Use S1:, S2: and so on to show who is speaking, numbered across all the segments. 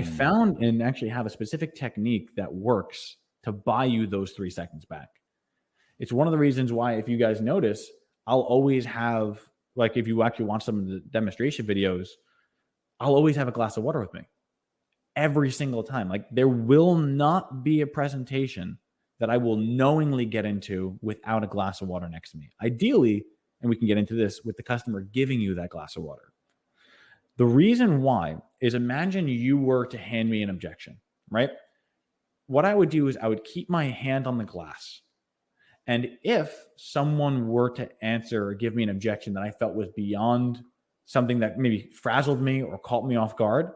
S1: found and actually have a specific technique that works to buy you those 3 seconds back. It's one of the reasons why, if you guys notice, I'll always have, like, if you actually watch some of the demonstration videos, I'll always have a glass of water with me every single time. Like, there will not be a presentation that I will knowingly get into without a glass of water next to me. Ideally, and we can get into this, with the customer giving you that glass of water. The reason why is, imagine you were to hand me an objection, right? What I would do is I would keep my hand on the glass. And if someone were to answer or give me an objection that I felt was beyond something that maybe frazzled me or caught me off guard,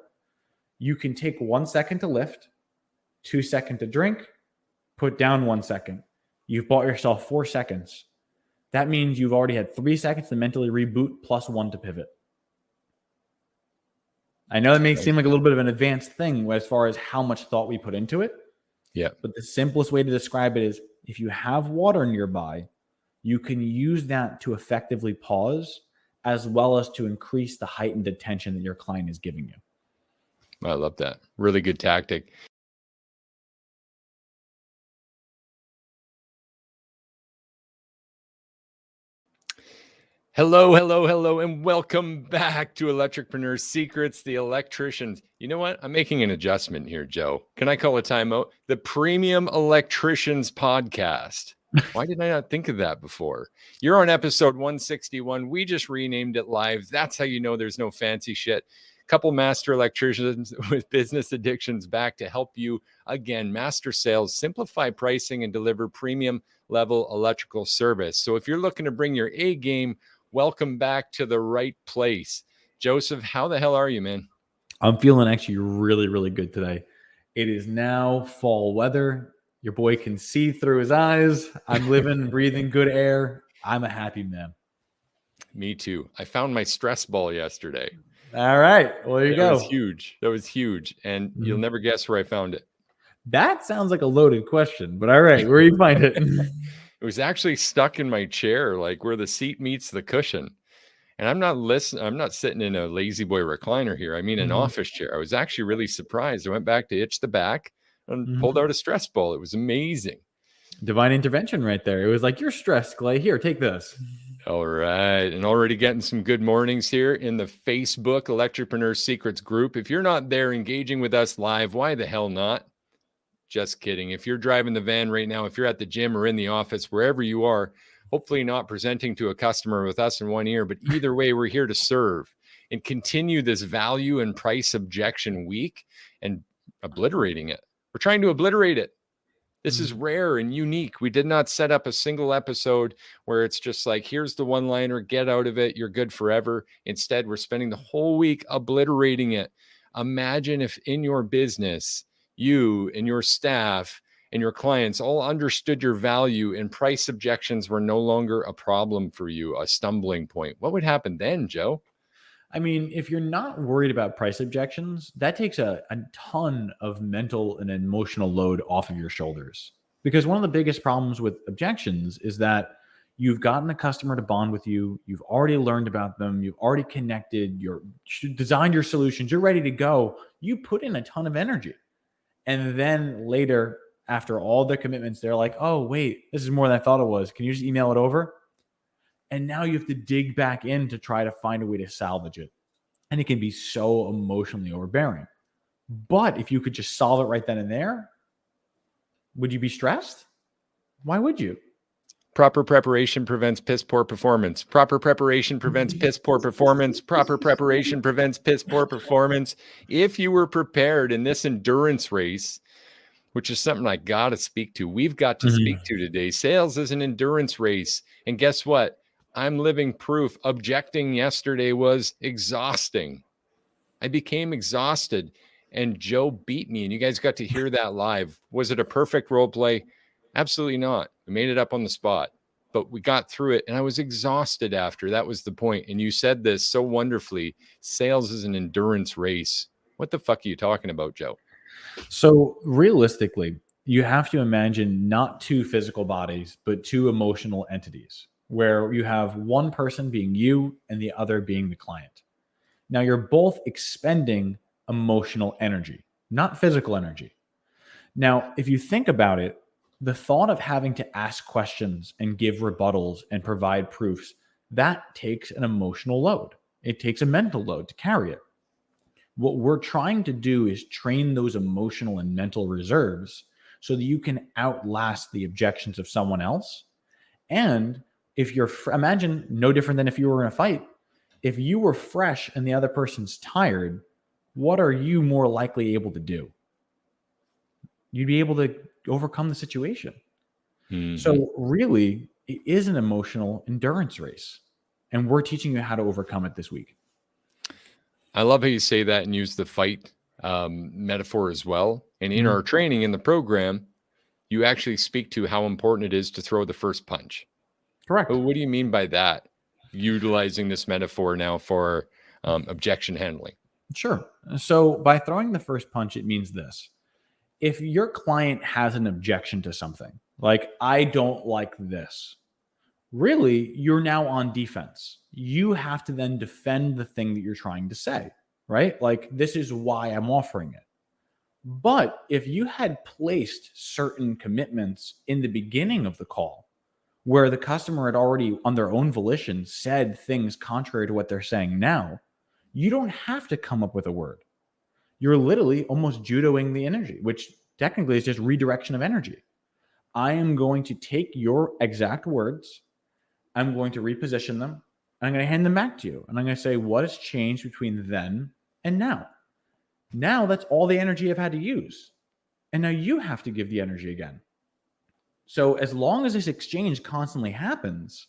S1: you can take 1 second to lift, 2 seconds to drink, put down 1 second. You've bought yourself 4 seconds. That means you've already had 3 seconds to mentally reboot plus 1 to pivot. I know that may seem like a little bit of an advanced thing as far as how much thought we put into it.
S2: Yeah.
S1: But the simplest way to describe it is, if you have water nearby, you can use that to effectively pause, as well as to increase the heightened attention that your client is giving you.
S2: I love that. Really good tactic. Hello, and welcome back to Electricpreneur Secrets, the electricians. You know what? I'm making an adjustment here, Joe. Can I call a timeout? The Premium Electricians Podcast. Why did I not think of that before? You're on episode 161. We just renamed it live. That's how you know there's no fancy shit. Couple master electricians with business addictions back to help you, again, master sales, simplify pricing, and deliver premium level electrical service. So if you're looking to bring your A game, welcome back to the right place. Joseph, how the hell are you, man?
S1: I'm feeling actually really, really good today. It is now fall weather. Your boy can see through his eyes. I'm living, breathing good air. I'm a happy man.
S2: Me too. I found my stress ball yesterday.
S1: All right. Well, there you go.
S2: That was huge. And you'll never guess where I found it.
S1: That sounds like a loaded question, but all right. Where you find it?
S2: It was actually stuck in my chair, like where the seat meets the cushion. And I'm not sitting in a lazy boy recliner here. I mean, an office chair. I was actually really surprised. I went back to itch the back and pulled out a stress ball. It was amazing.
S1: Divine intervention right there. It was like, you're stressed, Clay. Here, take this.
S2: All right. And already getting some good mornings here in the Facebook Electricpreneur Secrets group. If you're not there engaging with us live, why the hell not? Just kidding. If you're driving the van right now, if you're at the gym or in the office, wherever you are, hopefully not presenting to a customer with us in one ear, but either way, we're here to serve and continue this value and price objection week and obliterating it. We're trying to obliterate it. This is rare and unique. We did not set up a single episode where it's just like, here's the one-liner, get out of it, you're good forever. Instead, we're spending the whole week obliterating it. Imagine if in your business, you and your staff and your clients all understood your value and price objections were no longer a problem for you, a stumbling point. What would happen then, Joe?
S1: I mean, if you're not worried about price objections, that takes a ton of mental and emotional load off of your shoulders. Because one of the biggest problems with objections is that you've gotten a customer to bond with you. You've already learned about them. You've already connected. You've designed your solutions. You're ready to go. You put in a ton of energy. And then later, after all the commitments, they're like, oh, wait, this is more than I thought it was. Can you just email it over? And now you have to dig back in to try to find a way to salvage it. And it can be so emotionally overbearing. But if you could just solve it right then and there, would you be stressed? Why would you?
S2: Proper preparation prevents piss poor performance. Proper preparation prevents piss poor performance. Proper preparation prevents piss poor performance. If you were prepared in this endurance race, which is something I got to speak to, we've got to speak to today. Sales is an endurance race. And guess what? I'm living proof. Objecting yesterday was exhausting. I became exhausted and Joe beat me. And you guys got to hear that live. Was it a perfect role play? Absolutely not. We made it up on the spot, but we got through it and I was exhausted after. That was the point. And you said this so wonderfully. Sales is an endurance race. What the fuck are you talking about, Joe?
S1: So realistically, you have to imagine not two physical bodies, but two emotional entities, where you have one person being you and the other being the client. Now you're both expending emotional energy. not physical energy. Now, if you think about it, the thought of having to ask questions and give rebuttals and provide proofs, that takes an emotional load. It takes a mental load to carry it. What we're trying to do is train those emotional and mental reserves so that you can outlast the objections of someone else. And if you're, imagine no different than if you were in a fight. If you were fresh and the other person's tired, what are you more likely able to do? You'd be able to overcome the situation.
S2: Mhm.
S1: So really, it is an emotional endurance race. And we're teaching you how to overcome it this week.
S2: I love how you say that and use the fight metaphor as well. And in our training in the program, you actually speak to how important it is to throw the first punch.
S1: Correct.
S2: But what do you mean by that? Utilizing this metaphor now for objection handling.
S1: Sure. So by throwing the first punch, it means this. If your client has an objection to something, like, I don't like this, really, you're now on defense. You have to then defend the thing that you're trying to say, right? Like, this is why I'm offering it. But if you had placed certain commitments in the beginning of the call, where the customer had already, on their own volition, said things contrary to what they're saying now, you don't have to come up with a word. You're literally almost judoing the energy, which technically is just redirection of energy. I am going to take your exact words, I'm going to reposition them, and I'm going to hand them back to you. And I'm going to say, what has changed between then and now? Now that's all the energy I've had to use. And now you have to give the energy again. So as long as this exchange constantly happens,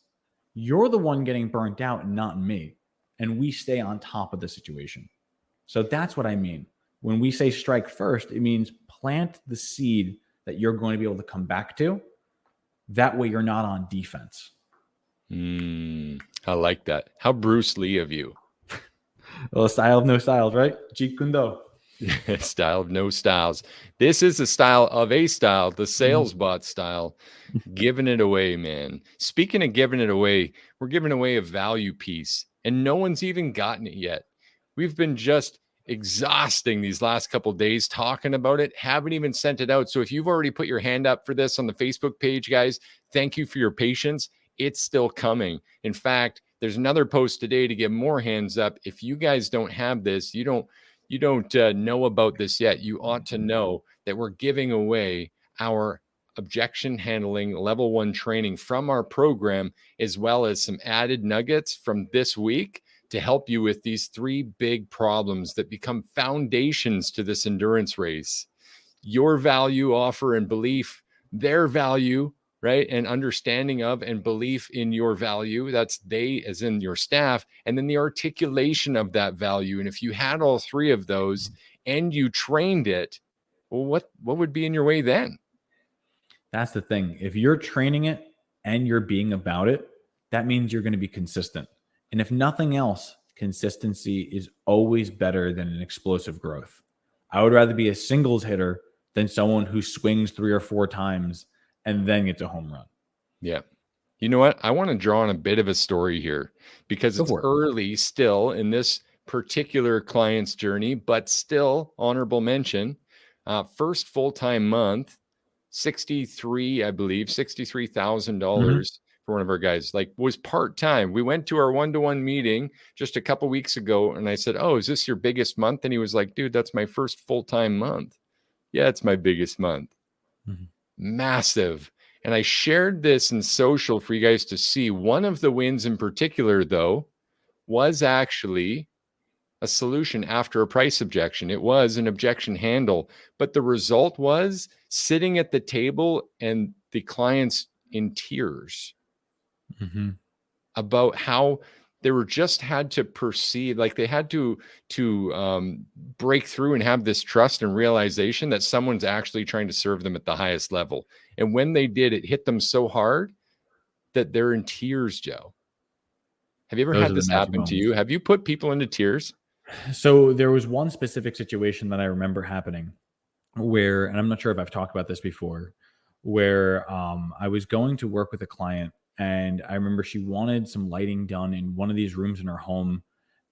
S1: you're the one getting burnt out and not me. And we stay on top of the situation. So that's what I mean. When we say strike first, it means plant the seed that you're going to be able to come back to. That way you're not on defense.
S2: I like that. How Bruce Lee of you.
S1: Well, style of no styles, right? Jeet Kune Do.
S2: Style of no styles. This is the style of a style, the sales bot style. Giving it away, man. Speaking of giving it away, we're giving away a value piece, and no one's even gotten it yet. We've been just exhausting these last couple of days talking about it, haven't even sent it out. So if you've already put your hand up for this on the Facebook page, guys, thank you for your patience. It's still coming. In fact, there's another post today to get more hands up. If you guys don't have this, you don't know about this yet, you ought to know that we're giving away our objection handling level 1 training from our program, as well as some added nuggets from this week to help you with these 3 big problems that become foundations to this endurance race. Your value, offer, and belief, their value, right? And understanding of and belief in your value. That's they as in your staff. And then the articulation of that value. And if you had all 3 of those and you trained it, well, what would be in your way then?
S1: That's the thing. If you're training it and you're being about it, that means you're going to be consistent. And if nothing else, consistency is always better than an explosive growth. I would rather be a singles hitter than someone who swings 3 or 4 times and then gets a home run.
S2: Yeah. You know what? I want to draw on a bit of a story here because it's early still in this particular client's journey, but still honorable mention. First full-time month, $63,000 for one of our guys, like, was part-time. We went to our one-to-one meeting just a couple weeks ago, and I said, "Oh, is this your biggest month?" And he was like, "Dude, that's my first full-time month." Yeah, it's my biggest month. Massive. And I shared this in social for you guys to see. One of the wins in particular, though, was actually a solution after a price objection. It was an objection handle, but the result was sitting at the table and the clients in tears about how they were just had to perceive, like they had to break through and have this trust and realization that someone's actually trying to serve them at the highest level. And when they did, it hit them so hard that they're in tears, Joe. Have you ever had this happen to you? Have you put people into tears?
S1: So there was one specific situation that I remember happening where, and I'm not sure if I've talked about this before, where I was going to work with a client, and I remember she wanted some lighting done in one of these rooms in her home.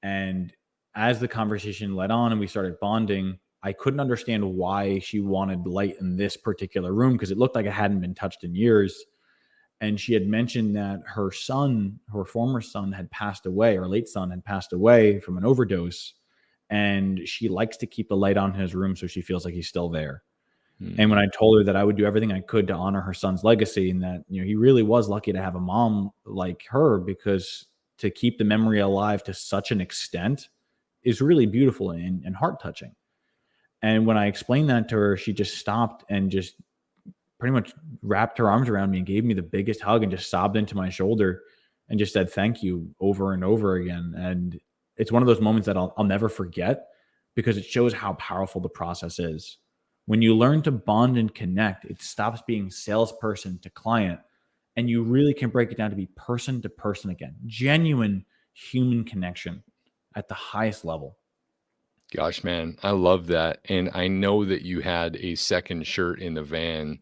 S1: And as the conversation led on and we started bonding, I couldn't understand why she wanted light in this particular room because it looked like it hadn't been touched in years. And she had mentioned that her son, her former son, had passed away, her late son had passed away from an overdose. And she likes to keep the light on in his room so she feels like he's still there. And when I told her that I would do everything I could to honor her son's legacy, and that, you know, he really was lucky to have a mom like her, because to keep the memory alive to such an extent is really beautiful and heart touching. And when I explained that to her, she just stopped and just pretty much wrapped her arms around me and gave me the biggest hug and just sobbed into my shoulder and just said thank you over and over again. And it's one of those moments that I'll never forget, because it shows how powerful the process is. When you learn to bond and connect, it stops being salesperson to client, and you really can break it down to be person to person again. Genuine human connection at the highest level.
S2: Gosh, man, I love that. And I know that you had a second shirt in the van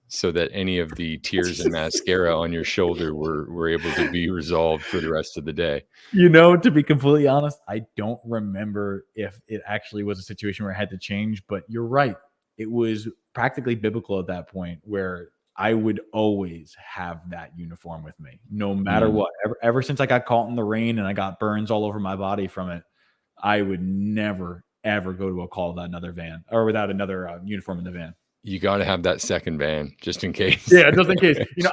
S2: so that any of the tears and mascara on your shoulder were able to be resolved for the rest of the day.
S1: You know, to be completely honest, I don't remember if it actually was a situation where I had to change, but you're right. It was practically biblical at that point, where I would always have that uniform with me, no matter what. Ever since I got caught in the rain and I got burns all over my body from it, I would never, ever go to a call without another van, or without another uniform in the van.
S2: You got to have that second van just in case.
S1: Yeah, just in case. You know,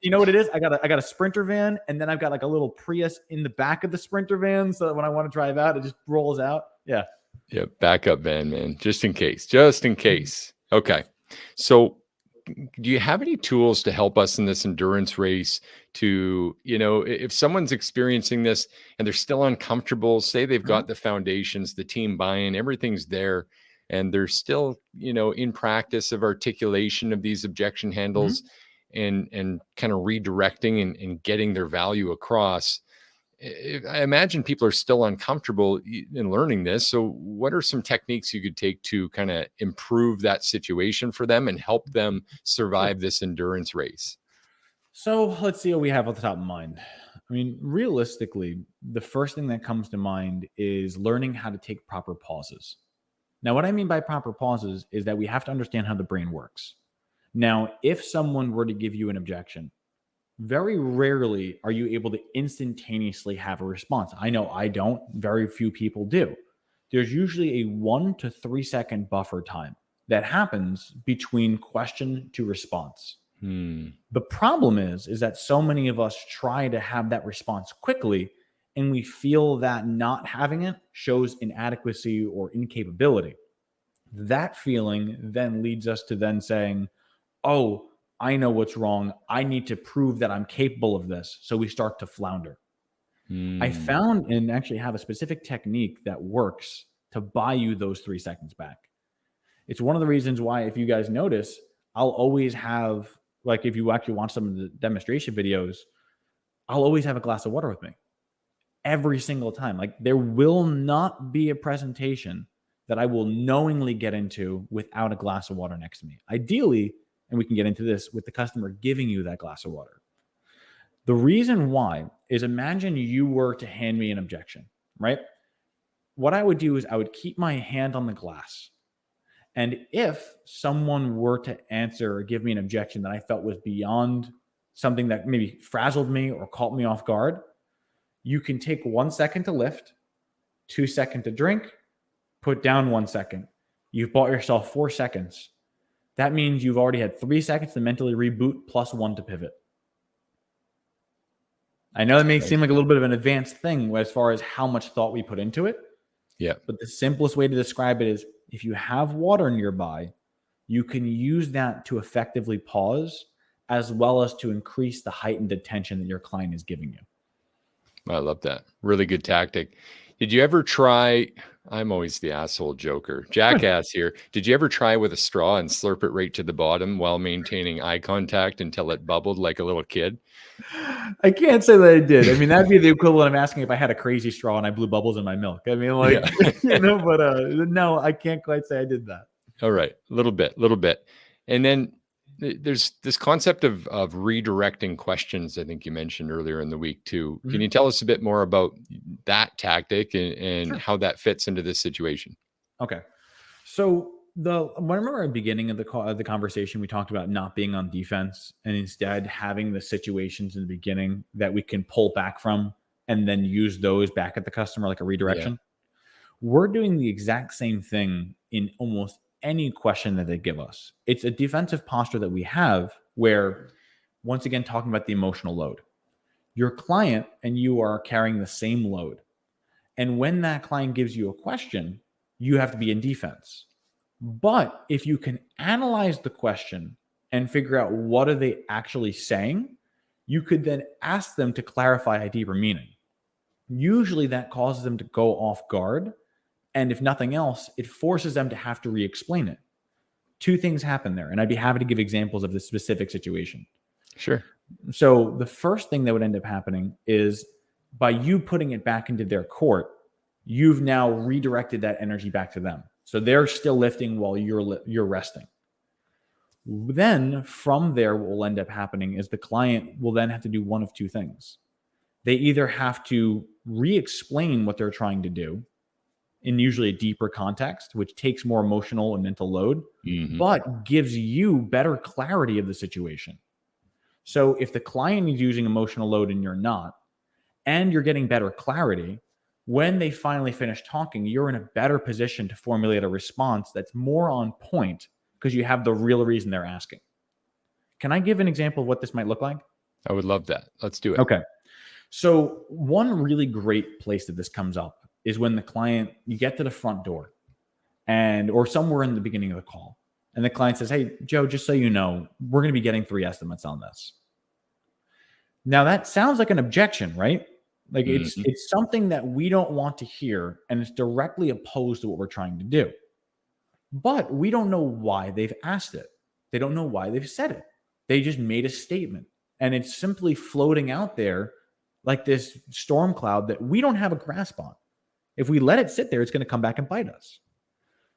S1: you know what it is? I got a Sprinter van, and then I've got like a little Prius in the back of the Sprinter van, so that when I want to drive out, it just rolls out. Yeah.
S2: Yeah, backup van, man, just in case. Just in case. Okay. So do you have any tools to help us in this endurance race to, you know, if someone's experiencing this and they're still uncomfortable, say they've got the foundations, the team buy-in, everything's there, and they're still, you know, in practice of articulation of these objection handles and kind of redirecting and getting their value across. I imagine people are still uncomfortable in learning this. So what are some techniques you could take to kind of improve that situation for them and help them survive this endurance race?
S1: So let's see what we have at the top of mind. I mean, realistically, the first thing that comes to mind is learning how to take proper pauses. Now, what I mean by proper pauses is that we have to understand how the brain works. Now, if someone were to give you an objection, very rarely are you able to instantaneously have a response. I know I don't. Very few people do. There's usually a 1 to 3 second buffer time that happens between question to response. The problem is that so many of us try to have that response quickly, and we feel that not having it shows inadequacy or incapability. That feeling then leads us to then saying, oh, I know what's wrong. I need to prove that I'm capable of this. So we start to flounder. I found and actually have a specific technique that works to buy you those 3 seconds back. It's one of the reasons why, if you guys notice, I'll always have, like, if you actually watch some of the demonstration videos, I'll always have a glass of water with me every single time. Like, there will not be a presentation that I will knowingly get into without a glass of water next to me. Ideally, and we can get into this, with the customer giving you that glass of water. The reason why is, imagine you were to hand me an objection, right? What I would do is I would keep my hand on the glass. And if someone were to answer or give me an objection that I felt was beyond something that maybe frazzled me or caught me off guard, you can take 1 second to lift, 2 seconds to drink, put down 1 second. You've bought yourself 4 seconds. That means you've already had 3 seconds to mentally reboot plus 1 to pivot. I know that may seem like a little bit of an advanced thing as far as how much thought we put into it.
S2: Yeah.
S1: But the simplest way to describe it is, if you have water nearby, you can use that to effectively pause, as well as to increase the heightened attention that your client is giving you.
S2: I love that. Really good tactic. Did you ever try, I'm always the asshole joker, jackass here. Did you ever try with a straw and slurp it right to the bottom while maintaining eye contact until it bubbled like a little kid?
S1: I can't say that I did. I mean, that'd be the equivalent of asking if I had a crazy straw and I blew bubbles in my milk. I mean, like, you know, but no, I can't quite say I did that.
S2: All right. A little bit. And then there's this concept of redirecting questions. I think you mentioned earlier in the week too. Can you tell us a bit more about that tactic and how that fits into this situation?
S1: Okay. So remember at the beginning of the conversation, we talked about not being on defense and instead having the situations in the beginning that we can pull back from and then use those back at the customer like a
S2: Yeah.
S1: redirection. We're doing the exact same thing in almost any question that they give us. It's a defensive posture that we have where, once again, talking about the emotional load, your client and you are carrying the same load. And when that client gives you a question, you have to be in defense. But if you can analyze the question and figure out what are they actually saying, you could then ask them to clarify a deeper meaning. Usually that causes them to go off guard. And if nothing else, it forces them to have to re-explain it. Two things happen there. And I'd be happy to give examples of the specific situation.
S2: Sure.
S1: So the first thing that would end up happening is by you putting it back into their court, you've now redirected that energy back to them. So they're still lifting while you're resting. Then from there, what will end up happening is the client will then have to do one of two things. They either have to re-explain what they're trying to do in usually a deeper context, which takes more emotional and mental load, but gives you better clarity of the situation. So if the client is using emotional load and you're not, and you're getting better clarity, when they finally finish talking, you're in a better position to formulate a response that's more on point because you have the real reason they're asking. Can I give an example of what this might look like?
S2: I would love that. Let's do it.
S1: Okay. So one really great place that this comes up is when the client, you get to the front door or somewhere in the beginning of the call, and the client says, "Hey, Joe, just so you know, we're going to be getting 3 estimates on this." Now that sounds like an objection, right? Like it's something that we don't want to hear, and it's directly opposed to what we're trying to do. But we don't know why they've asked it. They don't know why they've said it. They just made a statement, and it's simply floating out there like this storm cloud that we don't have a grasp on. If we let it sit there, it's going to come back and bite us.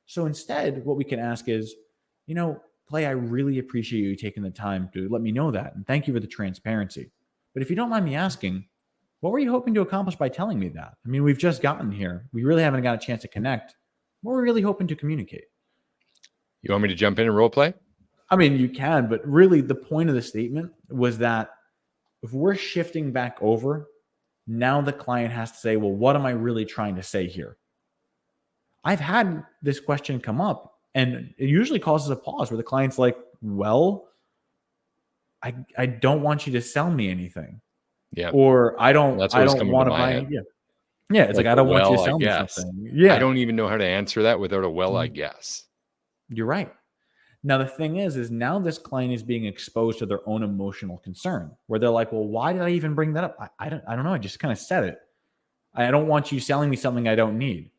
S1: So instead, what we can ask is, Clay, I really appreciate you taking the time to let me know that, and thank you for the transparency. But if you don't mind me asking, what were you hoping to accomplish by telling me that? I mean, we've just gotten here. We really haven't got a chance to connect. What were we really hoping to communicate?
S2: You want me to jump in and role play?
S1: I mean, you can, but really the point of the statement was that if we're shifting back over, now the client has to say, well, what am I really trying to say here? I've had this question come up, and it usually causes a pause where the client's like, well, I don't want you to sell me anything.
S2: Yeah.
S1: Or I don't want to buy. Yeah. It's like I don't want you to sell me something. Yeah.
S2: I don't even know how to answer that without a I guess.
S1: You're right. Now, the thing is now this client is being exposed to their own emotional concern where they're like, well, why did I even bring that up? I don't know. I just kind of said it. I don't want you selling me something I don't need.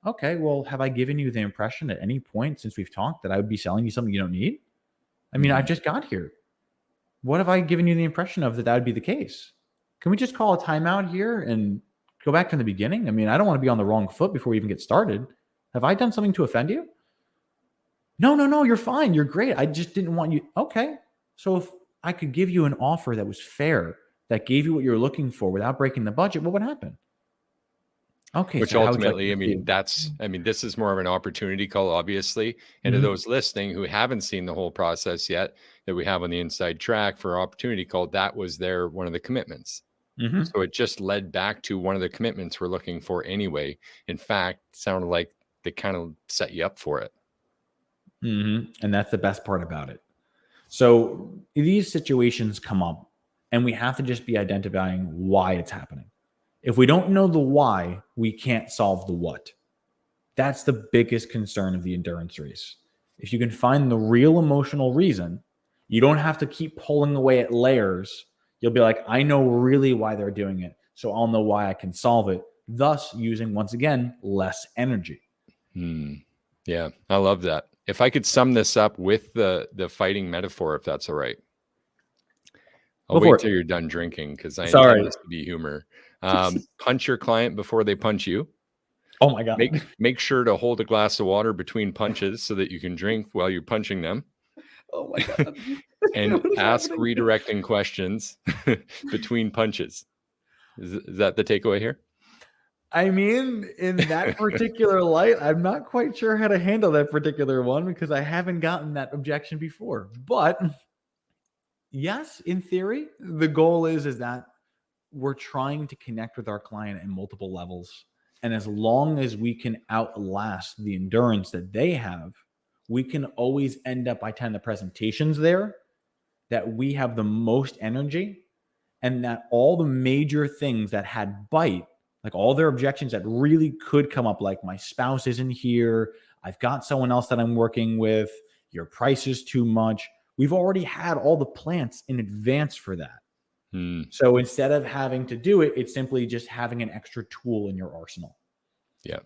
S1: Okay. Well, have I given you the impression at any point since we've talked that I would be selling you something you don't need? I mean, I've just got here. What have I given you the impression of that would be the case? Can we just call a timeout here and go back to the beginning? I mean, I don't want to be on the wrong foot before we even get started. Have I done something to offend you? No, you're fine. You're great. I just didn't want you. Okay. So if I could give you an offer that was fair, that gave you what you're looking for without breaking the budget, what would happen? Okay.
S2: Which ultimately, this is more of an opportunity call, obviously. And to those listening who haven't seen the whole process yet that we have on the inside track for opportunity call, that was one of the commitments. So it just led back to one of the commitments we're looking for anyway. In fact, it sounded like they kind of set you up for it.
S1: And that's the best part about it. So these situations come up and we have to just be identifying why it's happening. If we don't know the why, we can't solve the what. That's the biggest concern of the endurance race. If you can find the real emotional reason, you don't have to keep pulling away at layers. You'll be like, I know really why they're doing it, so I'll know why I can solve it, thus using, once again, less energy.
S2: Yeah, I love that. If I could sum this up with the fighting metaphor, if that's all right. I'll wait till you're done drinking because I intend this to be humor. Punch your client before they punch you.
S1: Oh my God.
S2: Make sure to hold a glass of water between punches so that you can drink while you're punching them.
S1: Oh my God.
S2: And ask redirecting questions between punches. Is that the takeaway here?
S1: I mean, in that particular light, I'm not quite sure how to handle that particular one because I haven't gotten that objection before. But yes, in theory, the goal is that we're trying to connect with our client at multiple levels. And as long as we can outlast the endurance that they have, we can always end up by the time the presentation's there, that we have the most energy and that all the major things that had bite, like all their objections that really could come up, like my spouse isn't here, I've got someone else that I'm working with, your price is too much. We've already had all the plans in advance for that. So instead of having to do it, it's simply just having an extra tool in your arsenal.
S2: Yeah.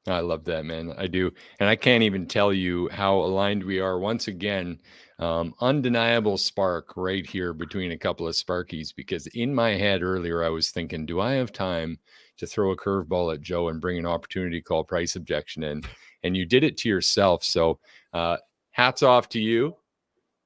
S2: I love that, man. I do. And I can't even tell you how aligned we are. Once again, undeniable spark right here between a couple of Sparkies, because in my head earlier, I was thinking, do I have time to throw a curveball at Joe and bring an opportunity call price objection in? And you did it to yourself. So hats off to you.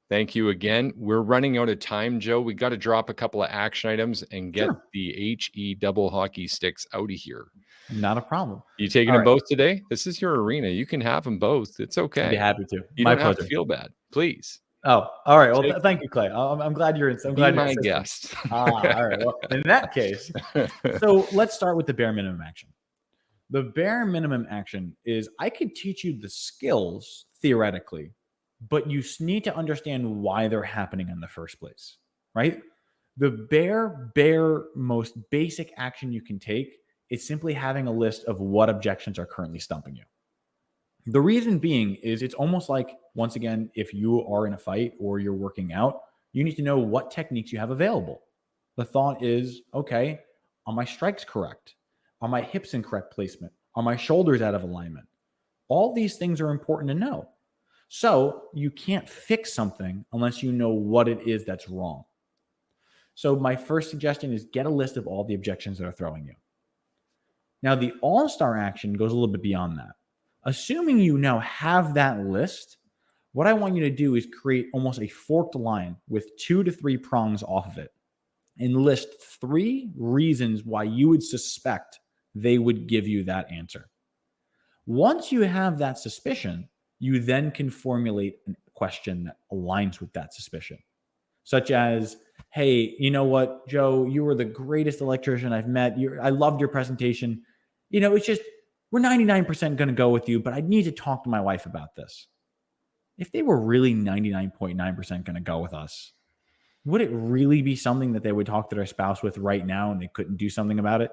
S2: Thank you again. We're running out of time, Joe. We got to drop a couple of action items and get the HE double hockey sticks out of here.
S1: Not a problem.
S2: You taking them both today? This is your arena. You can have them both. It's okay.
S1: I'd be happy to.
S2: You don't have to feel bad, please.
S1: Oh, all right. Well, thank you, Clay. I'm glad you're in. I'm glad
S2: you're my guest.
S1: All right. Well, in that case, so let's start with the bare minimum action. The bare minimum action is I could teach you the skills theoretically, but you need to understand why they're happening in the first place, right? The bare most basic action you can take is simply having a list of what objections are currently stumping you. The reason being is it's almost like, once again, if you are in a fight or you're working out, you need to know what techniques you have available. The thought is, okay, are my strikes correct? Are my hips in correct placement? Are my shoulders out of alignment? All these things are important to know. So you can't fix something unless you know what it is that's wrong. So my first suggestion is get a list of all the objections that are throwing you. Now, the all-star action goes a little bit beyond that. Assuming you now have that list, what I want you to do is create almost a forked line with 2 to 3 prongs off of it and list 3 reasons why you would suspect they would give you that answer. Once you have that suspicion, you then can formulate a question that aligns with that suspicion, such as, hey, you know what, Joe, you were the greatest electrician I've met. I loved your presentation. It's just, we're 99% going to go with you, but I need to talk to my wife about this. If they were really 99.9% going to go with us, would it really be something that they would talk to their spouse with right now and they couldn't do something about it?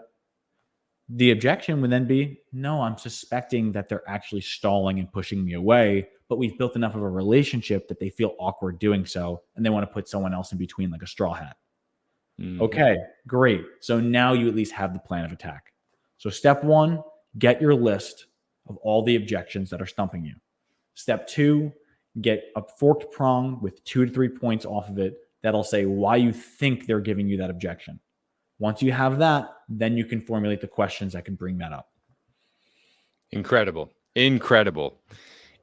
S1: The objection would then be, no, I'm suspecting that they're actually stalling and pushing me away, but we've built enough of a relationship that they feel awkward doing so, and they want to put someone else in between like a straw hat. Okay, great. So now you at least have the plan of attack. So step 1, get your list of all the objections that are stumping you. Step 2, get a forked prong with 2 to 3 points off of it that'll say why you think they're giving you that objection. Once you have that, then you can formulate the questions that can bring that up.
S2: Incredible.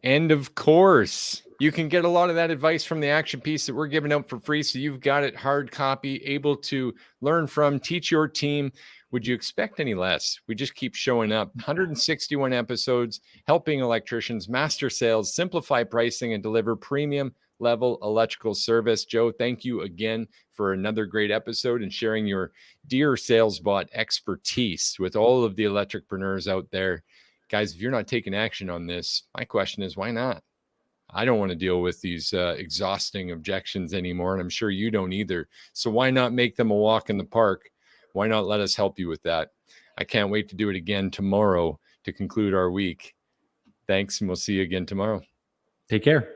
S2: And of course, you can get a lot of that advice from the action piece that we're giving out for free. So you've got it hard copy, able to learn from, teach your team. Would you expect any less? We just keep showing up. 161 episodes, helping electricians master sales, simplify pricing, and deliver premium level electrical service. Joe, thank you again for another great episode and sharing your dear SalesBot expertise with all of the electricpreneurs out there. Guys, if you're not taking action on this, my question is, why not? I don't want to deal with these exhausting objections anymore, and I'm sure you don't either. So why not make them a walk in the park? Why not let us help you with that? I can't wait to do it again tomorrow to conclude our week. Thanks, and we'll see you again tomorrow.
S1: Take care.